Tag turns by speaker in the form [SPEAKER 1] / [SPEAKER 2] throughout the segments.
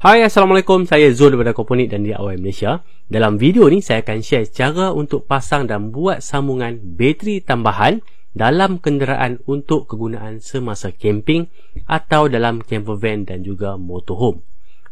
[SPEAKER 1] Hai, Assalamualaikum. Saya Zul daripada Koponik dan DIY Malaysia. Dalam video ni, saya akan share cara untuk pasang dan buat sambungan bateri tambahan dalam kenderaan untuk kegunaan semasa camping atau dalam campervan dan juga motorhome.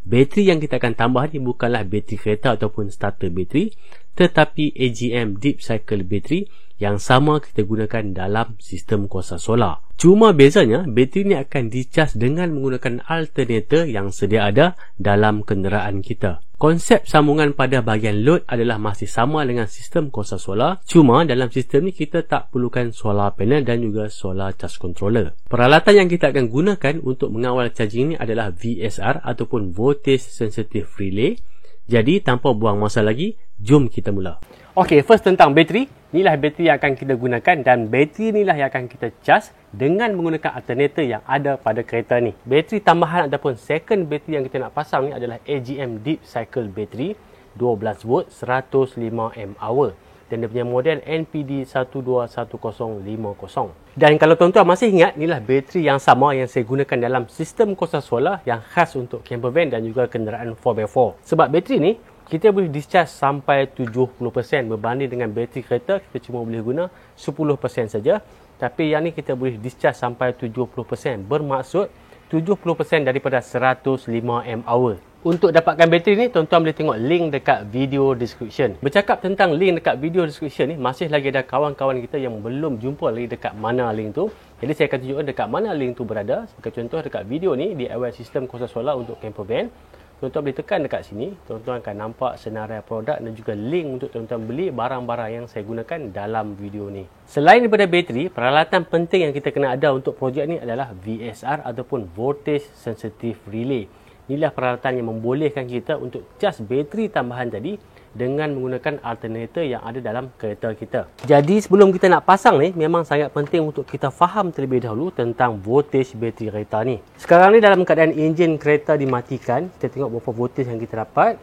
[SPEAKER 1] Bateri yang kita akan tambah ni bukanlah bateri kereta ataupun starter bateri, tetapi AGM Deep Cycle Battery yang sama kita gunakan dalam sistem kuasa solar. Cuma bezanya, bateri ni akan dicas dengan menggunakan alternator yang sedia ada dalam kenderaan kita. Konsep sambungan pada bahagian load adalah masih sama dengan sistem kuasa solar, cuma dalam sistem ni kita tak perlukan solar panel dan juga solar charge controller. Peralatan yang kita akan gunakan untuk mengawal charging ni adalah VSR ataupun Voltage Sensitive Relay. Jadi tanpa buang masa lagi, jom kita mula. Okey, first tentang bateri. Inilah bateri yang akan kita gunakan dan bateri inilah yang akan kita cas dengan menggunakan alternator yang ada pada kereta ni. Bateri tambahan ataupun second bateri yang kita nak pasang ni adalah AGM Deep Cycle Battery 12 volt 105 mAh dan dia punya model NPD 121050. Dan kalau tuan-tuan masih ingat, inilah bateri yang sama yang saya gunakan dalam sistem kuasa solar yang khas untuk campervan dan juga kenderaan 4x4. Sebab bateri ni kita boleh discharge sampai 70% berbanding dengan bateri kereta kita cuma boleh guna 10% saja. Tapi yang ni kita boleh discharge sampai 70%. Bermaksud 70% daripada 105 mAh. Untuk dapatkan bateri ni, tuan-tuan boleh tengok link dekat video description. Bercakap tentang link dekat video description ni, masih lagi ada kawan-kawan kita yang belum jumpa lagi dekat mana link tu. Jadi saya akan tunjukkan dekat mana link tu berada. Sebagai contoh dekat video ni, DIY sistem kuasa solar untuk campervan. Tuan-tuan boleh tekan dekat sini, tuan-tuan akan nampak senarai produk dan juga link untuk tuan-tuan beli barang-barang yang saya gunakan dalam video ni. Selain daripada bateri, peralatan penting yang kita kena ada untuk projek ni adalah VSR ataupun Voltage Sensitive Relay. Inilah peralatan yang membolehkan kita untuk cas bateri tambahan tadi dengan menggunakan alternator yang ada dalam kereta kita. Jadi sebelum kita nak pasang ni, memang sangat penting untuk kita faham terlebih dahulu tentang voltage bateri kereta ni. Sekarang ni dalam keadaan enjin kereta dimatikan, kita tengok berapa voltage yang kita dapat.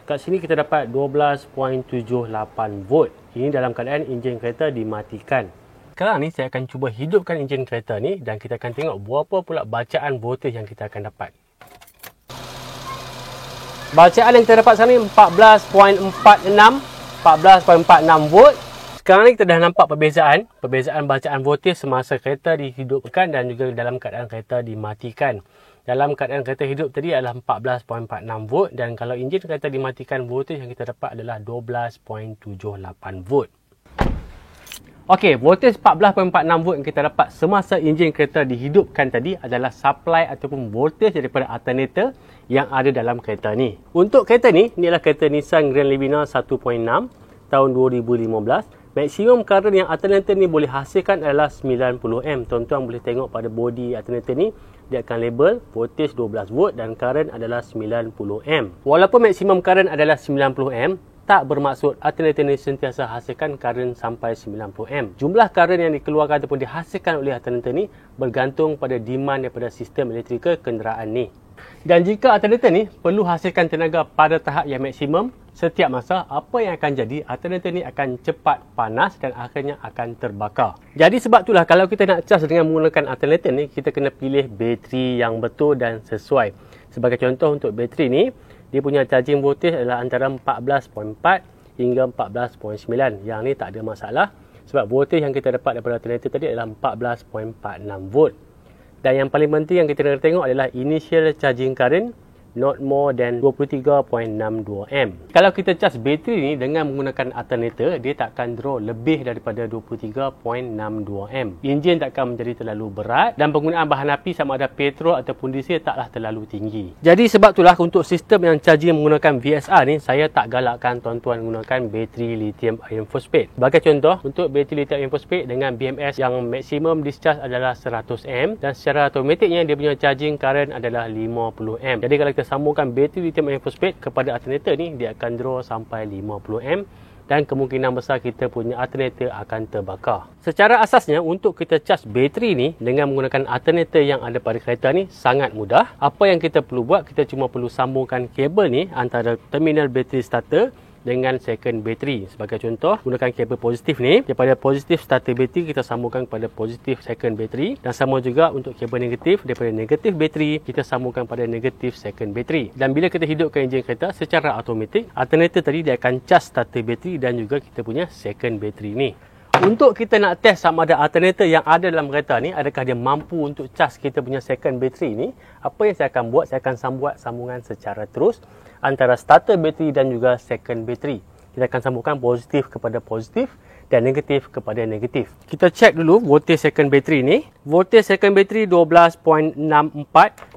[SPEAKER 1] Dekat sini kita dapat 12.78 volt. Ini dalam keadaan enjin kereta dimatikan. Sekarang ni saya akan cuba hidupkan enjin kereta ni dan kita akan tengok berapa pula bacaan voltage yang kita akan dapat. Bacaan yang kita dapat sekarang ni 14.46 volt. Sekarang ni kita dah nampak perbezaan bacaan voltage semasa kereta dihidupkan dan juga dalam keadaan kereta dimatikan. Dalam keadaan kereta hidup tadi adalah 14.46 volt dan kalau enjin kereta dimatikan, voltage yang kita dapat adalah 12.78 volt. Okey, voltage 14.46 volt yang kita dapat semasa enjin kereta dihidupkan tadi adalah supply ataupun voltage daripada alternator yang ada dalam kereta ni. Untuk kereta ni, inilah kereta Nissan Grand Livina 1.6 tahun 2015. Maksimum current yang alternator ni boleh hasilkan adalah 90A. Tuan-tuan boleh tengok pada body alternator ni, dia akan label voltage 12 volt dan current adalah 90A. Walaupun maksimum current adalah 90A, tak bermaksud alternator ni sentiasa hasilkan current sampai 90A. Jumlah current yang dikeluarkan ataupun dihasilkan oleh alternator ni bergantung pada demand daripada sistem elektrikal kenderaan ni. Dan jika alternator ni perlu hasilkan tenaga pada tahap yang maksimum, setiap masa apa yang akan jadi, alternator ni akan cepat panas dan akhirnya akan terbakar. Jadi sebab itulah kalau kita nak cas dengan menggunakan alternator ni, kita kena pilih bateri yang betul dan sesuai. Sebagai contoh untuk bateri ni, dia punya charging voltage adalah antara 14.4 hingga 14.9. Yang ni tak ada masalah sebab voltage yang kita dapat daripada alternator tadi adalah 14.46 volt. Dan yang paling penting yang kita kena tengok adalah initial charging current not more than 23.62A. Kalau kita cas bateri ni dengan menggunakan alternator, dia tak akan draw lebih daripada 23.62A. Enjin tak akan menjadi terlalu berat dan penggunaan bahan api sama ada petrol ataupun diesel taklah terlalu tinggi. Jadi sebab itulah untuk sistem yang charging menggunakan VSR ni, saya tak galakkan tuan-tuan menggunakan bateri lithium iron phosphate. Sebagai contoh, untuk bateri lithium iron phosphate dengan BMS yang maksimum discharge adalah 100A dan secara automatiknya dia punya charging current adalah 50A. Jadi kalau kita sambungkan bateri lithium iron phosphate kepada alternator ni, dia akan draw sampai 50A dan kemungkinan besar kita punya alternator akan terbakar. Secara asasnya untuk kita cas bateri ni dengan menggunakan alternator yang ada pada kereta ni sangat mudah. Apa yang kita perlu buat, kita cuma perlu sambungkan kabel ni antara terminal bateri starter dengan second bateri. Sebagai contoh, gunakan kabel positif ni, daripada positif starter bateri kita sambungkan kepada positif second bateri, dan sama juga untuk kabel negatif, daripada negatif bateri kita sambungkan pada negatif second bateri. Dan bila kita hidupkan enjin kereta secara automatik, alternator tadi dia akan cas starter bateri dan juga kita punya second bateri ni. Untuk kita nak test sama ada alternator yang ada dalam kereta ni, adakah dia mampu untuk cas kita punya second bateri ni, apa yang saya akan buat, saya akan buat sambungan secara terus antara starter bateri dan juga second bateri. Kita akan sambungkan positif kepada positif dan negatif kepada negatif. Kita cek dulu voltage second bateri ni. Voltage second bateri 12.64.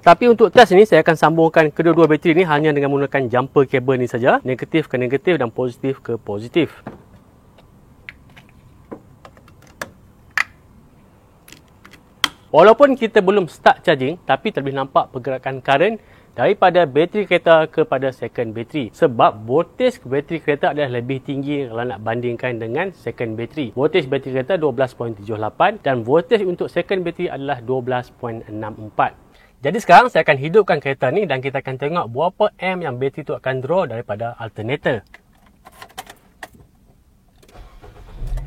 [SPEAKER 1] Tapi untuk test ni saya akan sambungkan kedua-dua bateri ni hanya dengan menggunakan jumper kabel ni saja. Negatif ke negatif dan positif ke positif. Walaupun kita belum start charging, tapi terlebih nampak pergerakan current daripada bateri kereta kepada second bateri. Sebab voltage bateri kereta adalah lebih tinggi kalau nak bandingkan dengan second bateri. Voltage bateri kereta 12.78 dan voltage untuk second bateri adalah 12.64. Jadi sekarang saya akan hidupkan kereta ni dan kita akan tengok berapa amp yang bateri tu akan draw daripada alternator.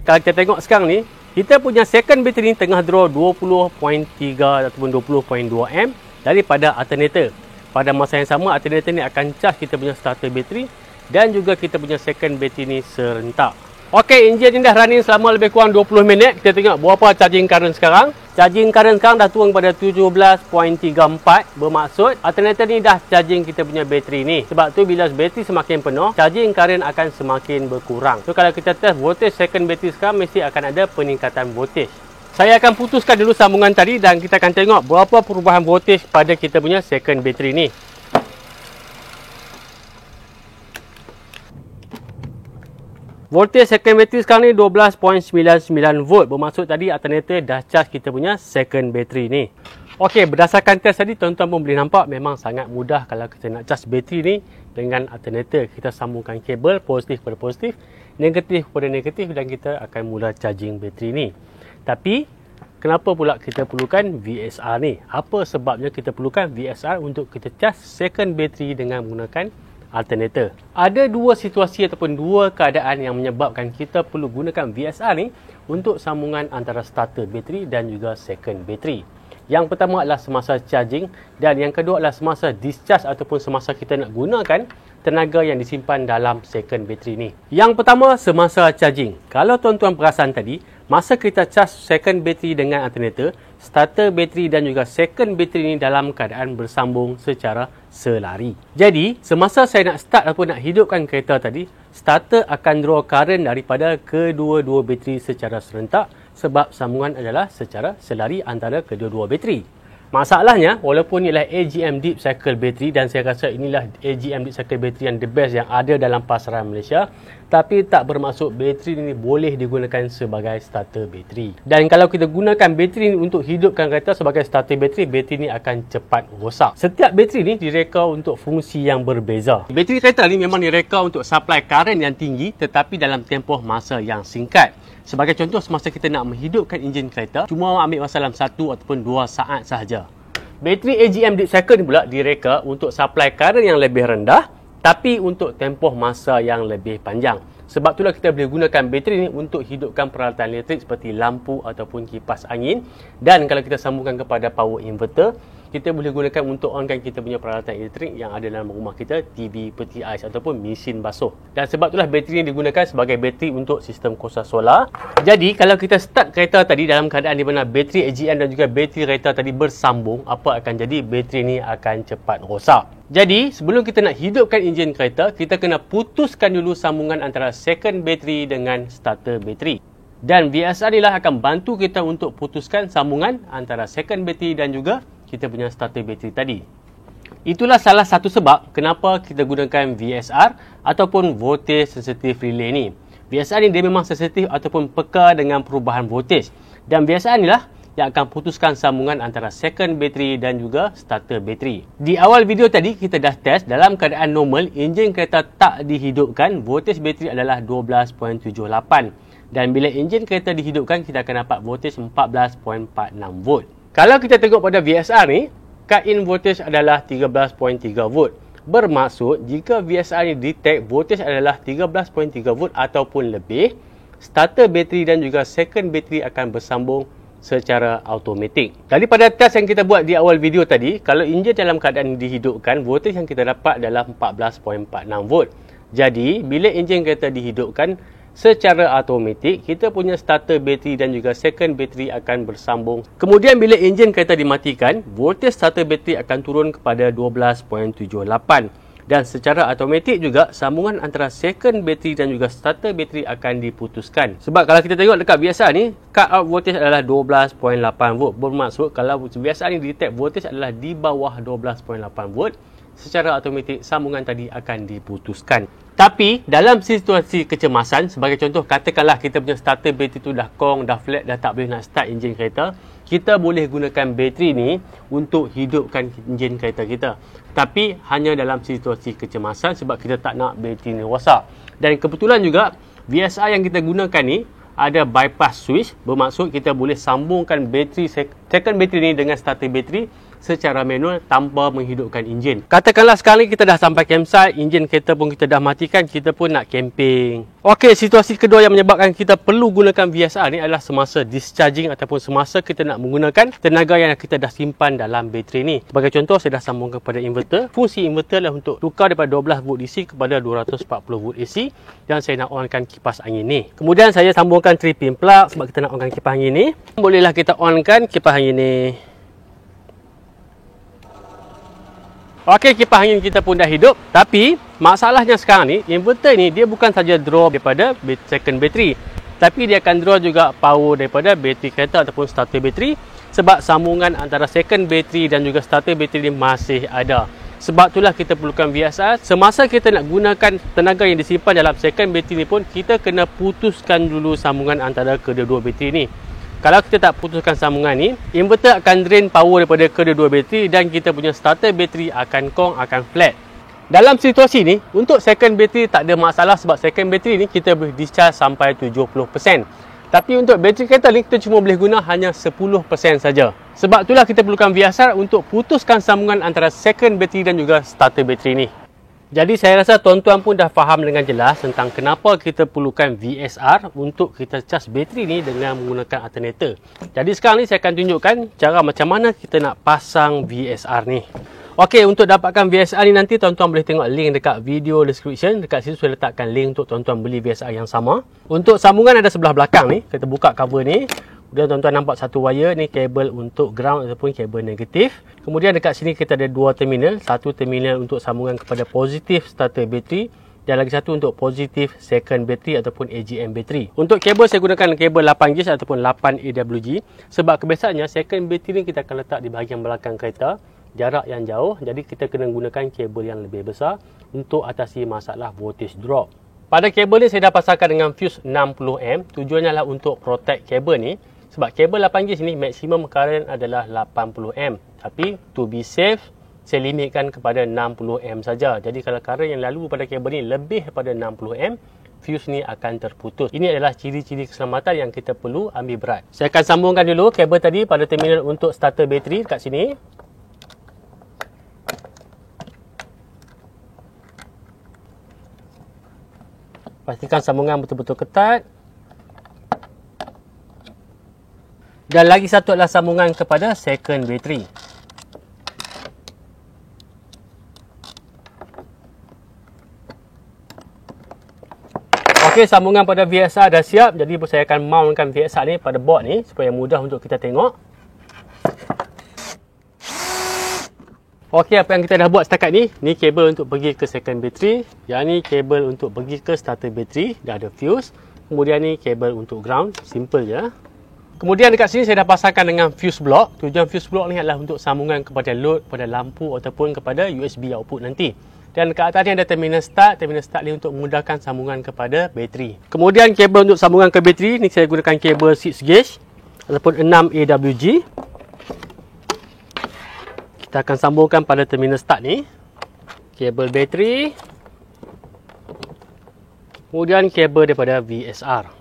[SPEAKER 1] Kalau kita tengok sekarang ni, kita punya second bateri ni tengah draw 20.3 ataupun 20.2 amp daripada alternator. Pada masa yang sama, alternator ni akan cas kita punya starter bateri dan juga kita punya second bateri ni serentak. Okey, enjin ni dah running selama lebih kurang 20 minit. Kita tengok berapa charging current sekarang. Charging current sekarang dah turun pada 17.34. Bermaksud alternator ni dah charging kita punya bateri ni. Sebab tu bila bateri semakin penuh, charging current akan semakin berkurang. So kalau kita test voltage second bateri sekarang, mesti akan ada peningkatan voltage. Saya akan putuskan dulu sambungan tadi dan kita akan tengok berapa perubahan voltage pada kita punya second bateri ni. Voltage second bateri sekarang ni 12.99 volt. Bermaksud tadi alternator dah charge kita punya second bateri ni. Okey, berdasarkan test tadi, tuan-tuan pun boleh nampak memang sangat mudah kalau kita nak charge bateri ni dengan alternator. Kita sambungkan kabel positif kepada positif, negatif kepada negatif dan kita akan mula charging bateri ni. Tapi kenapa pula kita perlukan VSR ni? Apa sebabnya kita perlukan VSR untuk kita charge second bateri dengan menggunakan alternator? Ada dua situasi ataupun dua keadaan yang menyebabkan kita perlu gunakan VSR ni untuk sambungan antara starter bateri dan juga second bateri. Yang pertama adalah semasa charging dan yang kedua adalah semasa discharge ataupun semasa kita nak gunakan tenaga yang disimpan dalam second bateri ni. Yang pertama, semasa charging. Kalau tuan-tuan perasan tadi, masa kita charge second bateri dengan alternator, starter bateri dan juga second bateri ni dalam keadaan bersambung secara selari. Jadi, semasa saya nak start ataupun nak hidupkan kereta tadi, starter akan draw current daripada kedua-dua bateri secara serentak sebab sambungan adalah secara selari antara kedua-dua bateri. Masalahnya, walaupun inilah AGM Deep Cycle Battery dan saya rasa inilah AGM Deep Cycle Battery yang the best yang ada dalam pasaran Malaysia, tapi tak bermaksud bateri ini boleh digunakan sebagai starter bateri. Dan kalau kita gunakan bateri ini untuk hidupkan kereta sebagai starter bateri, bateri ini akan cepat rosak. Setiap bateri ini direka untuk fungsi yang berbeza. Bateri kereta ni memang direka untuk supply current yang tinggi tetapi dalam tempoh masa yang singkat. Sebagai contoh, semasa kita nak menghidupkan enjin kereta, cuma ambil masa dalam 1 ataupun 2 saat sahaja. Bateri AGM Deep Cycle ni pula direka untuk supply current yang lebih rendah tapi untuk tempoh masa yang lebih panjang. Sebab itulah kita boleh gunakan bateri ni untuk hidupkan peralatan elektrik seperti lampu ataupun kipas angin. Dan kalau kita sambungkan kepada power inverter, kita boleh gunakan untuk onkan kita punya peralatan elektrik yang ada dalam rumah kita, TV, peti ais ataupun mesin basuh. Dan sebab itulah bateri ini digunakan sebagai bateri untuk sistem kuasa solar. Jadi kalau kita start kereta tadi dalam keadaan di mana bateri AGM dan juga bateri kereta tadi bersambung, apa akan jadi? Bateri ini akan cepat rosak. Jadi sebelum kita nak hidupkan enjin kereta, kita kena putuskan dulu sambungan antara second bateri dengan starter bateri. Dan VSR inilah akan bantu kita untuk putuskan sambungan antara second bateri dan juga kita punya starter bateri tadi. Itulah salah satu sebab kenapa kita gunakan VSR ataupun voltage sensitive relay ni. VSR ni dia memang sensitif ataupun peka dengan perubahan voltage. Dan VSR inilah yang akan putuskan sambungan antara second bateri dan juga starter bateri. Di awal video tadi kita dah test dalam keadaan normal, enjin kereta tak dihidupkan, voltage bateri adalah 12.78. Dan bila enjin kereta dihidupkan, kita akan dapat voltage 14.46 volt. Kalau kita tengok pada VSR ni, cut-in voltage adalah 13.3 volt. Bermaksud jika VSR ni detect voltage adalah 13.3 volt ataupun lebih, starter bateri dan juga second bateri akan bersambung secara automatik. Daripada test yang kita buat di awal video tadi, kalau enjin dalam keadaan dihidupkan, voltage yang kita dapat adalah 14.46 volt. Jadi, bila enjin kereta dihidupkan secara automatik, kita punya starter bateri dan juga second bateri akan bersambung. Kemudian bila enjin kereta dimatikan, voltage starter bateri akan turun kepada 12.78. Dan secara automatik juga sambungan antara second bateri dan juga starter bateri akan diputuskan. Sebab kalau kita tengok dekat VSR ni, cut out voltage adalah 12.8 volt. Bermaksud kalau VSR ni detect voltage adalah di bawah 12.8 volt, secara automatik sambungan tadi akan diputuskan. Tapi dalam situasi kecemasan, sebagai contoh katakanlah kita punya starter bateri tu dah kong, dah flat, dah tak boleh nak start enjin kereta, kita boleh gunakan bateri ni untuk hidupkan enjin kereta kita. Tapi hanya dalam situasi kecemasan sebab kita tak nak bateri ni rosak. Dan kebetulan juga VSR yang kita gunakan ni ada bypass switch, bermaksud kita boleh sambungkan bateri second bateri ni dengan starter bateri secara manual tanpa menghidupkan enjin. Katakanlah sekarang kita dah sampai campsite, enjin kereta pun kita dah matikan, kita pun nak camping. Okey, situasi kedua yang menyebabkan kita perlu gunakan VSR ni adalah semasa discharging ataupun semasa kita nak menggunakan tenaga yang kita dah simpan dalam bateri ni. Sebagai contoh, saya dah sambung kepada inverter. Fungsi inverter adalah untuk tukar daripada 12 volt DC kepada 240 volt AC, dan saya nak onkan kipas angin ni. Kemudian saya sambungkan 3 pin plug sebab kita nak onkan kipas angin ni. Bolehlah kita onkan kipas angin ni. Okey, kipas angin kita pun dah hidup. Tapi masalahnya sekarang ni, inverter ni dia bukan saja draw daripada second bateri, tapi dia akan draw juga power daripada bateri kereta ataupun starter bateri, sebab sambungan antara second bateri dan juga starter bateri ni masih ada. Sebab itulah kita perlukan VSR. Semasa kita nak gunakan tenaga yang disimpan dalam second bateri ni pun, kita kena putuskan dulu sambungan antara kedua-dua bateri ni. Kalau kita tak putuskan sambungan ni, inverter akan drain power daripada kedua-dua bateri dan kita punya starter bateri akan kong, akan flat. Dalam situasi ni, untuk second bateri tak ada masalah sebab second bateri ni kita boleh discharge sampai 70%. Tapi untuk bateri kereta ni, kita cuma boleh guna hanya 10% saja. Sebab itulah kita perlukan VSR untuk putuskan sambungan antara second bateri dan juga starter bateri ni. Jadi saya rasa tuan-tuan pun dah faham dengan jelas tentang kenapa kita perlukan VSR untuk kita charge bateri ni dengan menggunakan alternator. Jadi sekarang ni saya akan tunjukkan cara macam mana kita nak pasang VSR ni. Okey, untuk dapatkan VSR ni nanti tuan-tuan boleh tengok link dekat video description. Dekat situ saya letakkan link untuk tuan-tuan beli VSR yang sama. Untuk sambungan ada sebelah belakang ni. Kita buka cover ni. Kemudian tuan-tuan nampak satu wire ni, kabel untuk ground ataupun kabel negatif. Kemudian dekat sini kita ada dua terminal. Satu terminal untuk sambungan kepada positif starter bateri dan lagi satu untuk positif second bateri ataupun AGM bateri. Untuk kabel saya gunakan kabel 8 gauge ataupun 8 AWG sebab kebiasaannya second bateri ni kita akan letak di bahagian belakang kereta, jarak yang jauh. Jadi kita kena gunakan kabel yang lebih besar untuk atasi masalah voltage drop. Pada kabel ni saya dah pasangkan dengan fuse 60A. Tujuannya adalah untuk protect kabel ni. Sebab kabel 8 gauge ni maksimum current adalah 80A. Tapi to be safe, saya limitkan kepada 60A saja. Jadi kalau current yang lalu pada kabel ni lebih daripada 60A, fuse ni akan terputus. Ini adalah ciri-ciri keselamatan yang kita perlu ambil berat. Saya akan sambungkan dulu kabel tadi pada terminal untuk starter bateri dekat sini. Pastikan sambungan betul-betul ketat. Dan lagi satu adalah sambungan kepada second bateri. Okey, sambungan pada VSR dah siap. Jadi saya akan mountkan VSR ni pada board ni supaya mudah untuk kita tengok. Okey, apa yang kita dah buat setakat ni, ni kabel untuk pergi ke second bateri. Yang ni kabel untuk pergi ke starter bateri, dah ada fuse. Kemudian ni kabel untuk ground, simple je. Kemudian dekat sini saya dah pasangkan dengan fuse block. Tujuan fuse block ni adalah untuk sambungan kepada load, pada lampu ataupun kepada USB output nanti. Dan dekat atas ni ada terminal start. Terminal start ni untuk memudahkan sambungan kepada bateri. Kemudian kabel untuk sambungan ke bateri ni saya gunakan kabel 6 gauge ataupun 6 AWG. Kita akan sambungkan pada terminal start ni. Kabel bateri. Kemudian kabel daripada VSR.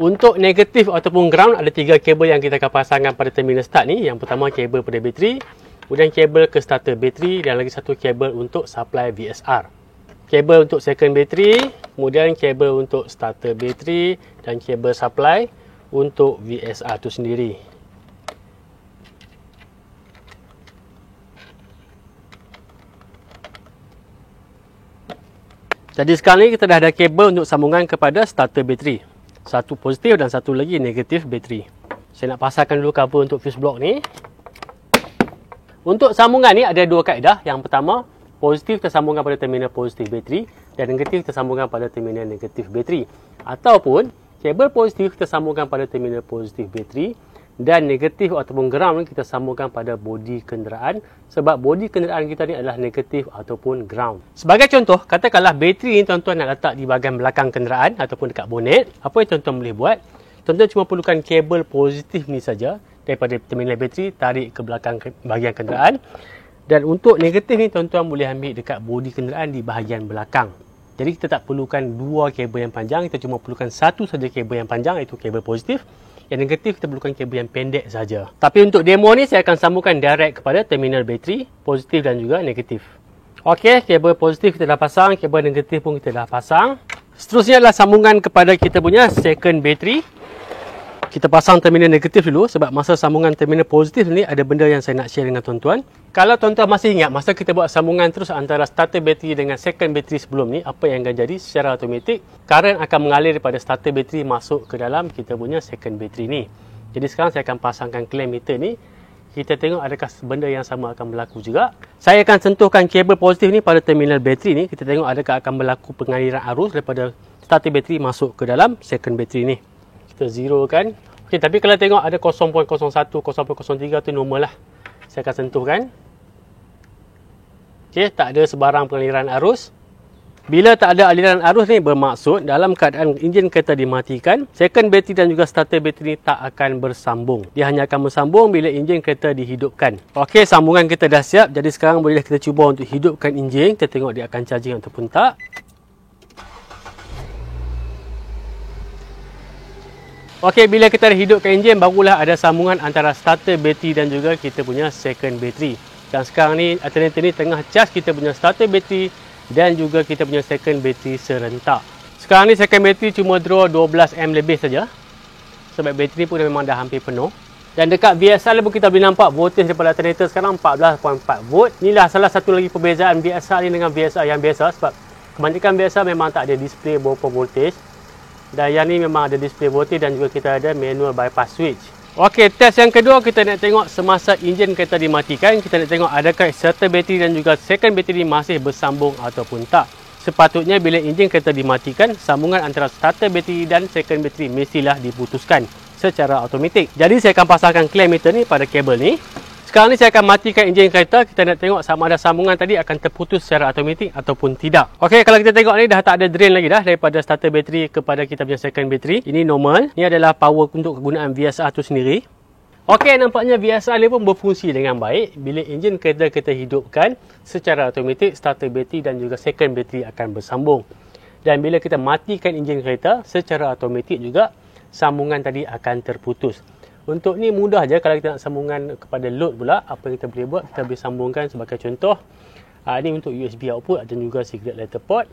[SPEAKER 1] Untuk negatif ataupun ground, ada 3 kabel yang kita akan pasangkan pada terminal start ni. Yang pertama kabel pada bateri, kemudian kabel ke starter bateri dan lagi satu kabel untuk supply VSR. Kabel untuk second bateri, kemudian kabel untuk starter bateri dan kabel supply untuk VSR tu sendiri. Jadi sekarang ni kita dah ada kabel untuk sambungan kepada starter bateri. Satu positif dan satu lagi negatif bateri. Saya nak pasangkan dulu kabel untuk fuse block ni. Untuk sambungan ni ada 2 kaedah. Yang pertama, positif tersambungkan pada terminal positif bateri dan negatif tersambungkan pada terminal negatif bateri. Ataupun kabel positif tersambungkan pada terminal positif bateri dan negatif ataupun ground kita sambungkan pada bodi kenderaan, sebab bodi kenderaan kita ni adalah negatif ataupun ground. Sebagai contoh, katakanlah bateri ni tuan-tuan nak letak di bahagian belakang kenderaan ataupun dekat bonet. Apa yang tuan-tuan boleh buat? Tuan-tuan cuma perlukan kabel positif ni saja daripada terminal bateri, tarik ke belakang bahagian kenderaan. Dan untuk negatif ni tuan-tuan boleh ambil dekat bodi kenderaan di bahagian belakang. Jadi kita tak perlukan 2 kabel yang panjang, kita cuma perlukan satu saja kabel yang panjang, iaitu kabel positif. Yang negatif kita perlukan kabel yang pendek saja. Tapi untuk demo ni saya akan sambungkan direct kepada terminal bateri, positif dan juga negatif. Okey, kabel positif kita dah pasang, kabel negatif pun kita dah pasang. Seterusnya adalah sambungan kepada kita punya second bateri. Kita pasang terminal negatif dulu, sebab masa sambungan terminal positif ni ada benda yang saya nak share dengan tuan-tuan. Kalau tuan-tuan masih ingat masa kita buat sambungan terus antara starter bateri dengan second bateri sebelum ni, apa yang akan jadi? Secara automatik current akan mengalir daripada starter bateri masuk ke dalam kita punya second bateri ni. Jadi sekarang saya akan pasangkan clamp meter ni. Kita tengok adakah benda yang sama akan berlaku juga. Saya akan sentuhkan kabel positif ni pada terminal bateri ni. Kita tengok adakah akan berlaku pengaliran arus daripada starter bateri masuk ke dalam second bateri ni. Kita zero kan. Okey, tapi kalau tengok ada 0.01, 0.03 tu normal lah. Saya akan sentuhkan. Okey, tak ada sebarang pengaliran arus. Bila tak ada aliran arus ni bermaksud dalam keadaan enjin kereta dimatikan, second bateri dan juga starter bateri tak akan bersambung. Dia hanya akan bersambung bila enjin kereta dihidupkan. Okey, sambungan kita dah siap. Jadi sekarang bolehlah kita cuba untuk hidupkan enjin. Kita tengok dia akan charging ataupun tak. Okey, bila kita dah hidupkan enjin, barulah ada sambungan antara starter bateri dan juga kita punya second bateri. Dan sekarang ni alternator ni tengah charge kita punya starter bateri dan juga kita punya second bateri serentak. Sekarang ni second bateri cuma draw 12 lebih saja. Sebab bateri pun memang dah hampir penuh. Dan dekat VSR pun kita boleh nampak voltage daripada alternator sekarang 14.4 volt. Inilah salah satu lagi perbezaan VSR ni dengan VSR yang biasa, sebab kebanyakan VSR memang tak ada display berapa voltage. Dan yang ni memang ada display voltage dan juga kita ada manual bypass switch. Okey, test yang kedua kita nak tengok semasa enjin kereta dimatikan. Kita nak tengok adakah starter bateri dan juga second bateri masih bersambung ataupun tak. Sepatutnya bila enjin kereta dimatikan, sambungan antara starter bateri dan second bateri mestilah diputuskan secara automatik. Jadi saya akan pasangkan clamp meter ni pada kabel ni. Sekarang ni saya akan matikan enjin kereta. Kita nak tengok sama ada sambungan tadi akan terputus secara automatik ataupun tidak. Okey, kalau kita tengok ni dah tak ada drain lagi dah daripada starter bateri kepada kita punya second bateri. Ini normal. Ini adalah power untuk kegunaan VSR tu sendiri. Okey, nampaknya VSR ni pun berfungsi dengan baik. Bila enjin kereta kita hidupkan, secara automatik starter bateri dan juga second bateri akan bersambung. Dan bila kita matikan enjin kereta, secara automatik juga sambungan tadi akan terputus. Untuk ni mudah je. Kalau kita nak sambungan kepada load pula, apa yang kita boleh buat, kita boleh sambungkan sebagai contoh. Ini untuk USB output dan juga cigarette lighter port.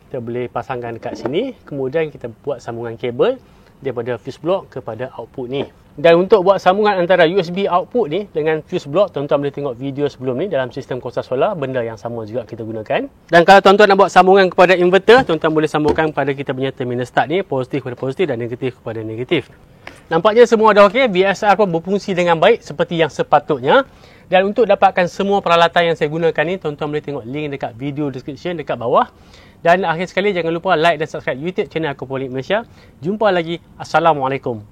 [SPEAKER 1] Kita boleh pasangkan dekat sini. Kemudian kita buat sambungan kabel daripada fuse block kepada output ni. Dan untuk buat sambungan antara USB output ni dengan fuse block, tuan-tuan boleh tengok video sebelum ni dalam sistem Kosa Solar. Benda yang sama juga kita gunakan. Dan kalau tuan-tuan nak buat sambungan kepada inverter, tuan-tuan boleh sambungkan pada kita punya terminal start ni, positif kepada positif dan negatif kepada negatif. Nampaknya semua dah okey. VSR pun berfungsi dengan baik seperti yang sepatutnya. Dan untuk dapatkan semua peralatan yang saya gunakan ni, tuan-tuan boleh tengok link dekat video description dekat bawah. Dan akhir sekali, jangan lupa like dan subscribe YouTube channel Aquaponics Malaysia. Jumpa lagi. Assalamualaikum.